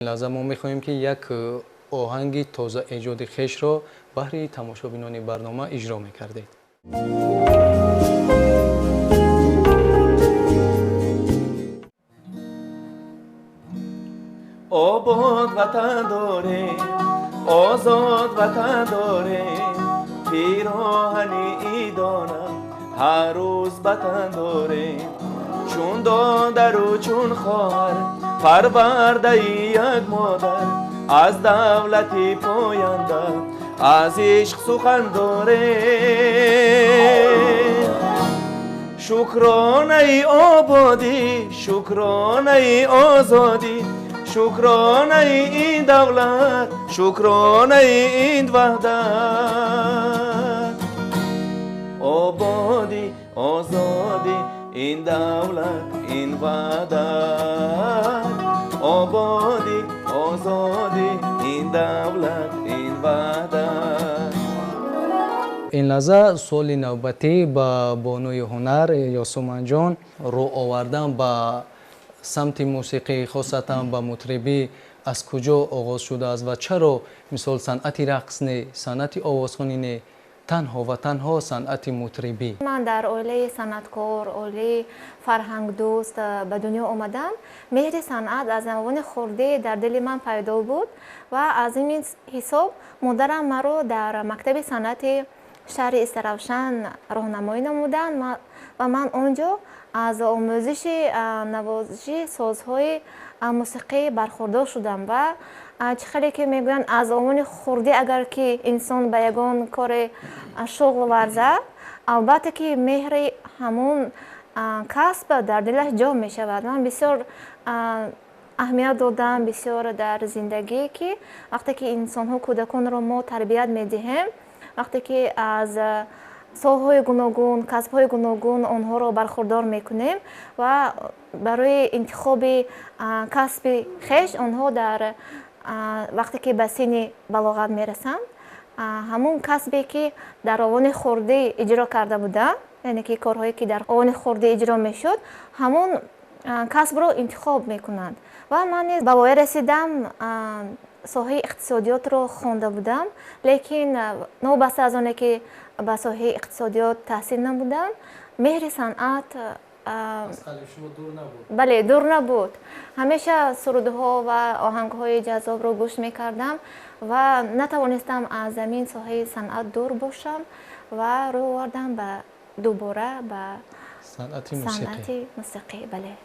لازم ما می‌خواهیم که یک آهنگ تازه ایجاد خویش را بهر تماشابینان برنامه اجرا می‌کردید. آباد وطن داریم، آزاد وطن داریم، پیراهنی ایدانم هر روز وطن داریم. چون دادر و چون خواهر پرورده یک مادر، از دولتی پاینده از عشق سخن داریم. شکرانه آبادی، شکرانه آزادی، شکرانه این دولت، شکرانه این وحدت. آبادی، آزادی، این دولت، این وحدت. آبادی، آزادی، این دولت، این وحدت. این لحظه سوال نوبتی با بانوی هنر یاسمن جان رو آوردن به سمت موسیقی، خاصتا به مطربی از کجا آغاز شده است و چرا مثال صنعت رقص نه، صنعت آوازخوانی نه، تنها و تنها صنعت مطربی؟ من در عائله صنعتکار، عائله فرهنگ دوست به دنیا آمدم. مهر صنعت از زمان خورده در دل من پیدا بود و از این حساب مادرم مرا در مکتب صنعت شهر استروشن راهنمایی نمودند و من آنجا از آموزش نوازش سازهای موسیقی برخوردار شدم و چخیلی که میگویند از زمان خورده اگر که انسان به یگان کار شغل ورزد، البته که مهر همون کسب در دلش جا می شود. من بسیار اهمیت دادم بسیار در زندگی که وقتی که انسان ها کودکان را ما تربیت می دهیم، وقتی که از ساحه‌های گوناگون، کسب‌های گوناگون آنها را برخوردار می‌کنیم و برای انتخاب کسب خویش آنها در وقتی که به سن بلاغت می‌رسند، همون کسبی که در آوان خورده اجرا کرده بودند، یعنی که کارهایی که در آوان خورده اجرا می‌شد، همون کسب را انتخاب می‌کنند. و من به وای رسیدم ساحه اقتصادیات رو خوانده بودم، لیکن نوبسته از آنه که به ساحه اقتصادیات تحصیل نبودم، مهر صنعت از قلب شما دور نبود؟ بله دور نبود. همیشه سرودها و آهنگهای جذاب رو گوش میکردم و نتوانستم از زمین ساحه صنعت دور باشم و رو آوردم به دوباره به صنعت موسیقی. بله.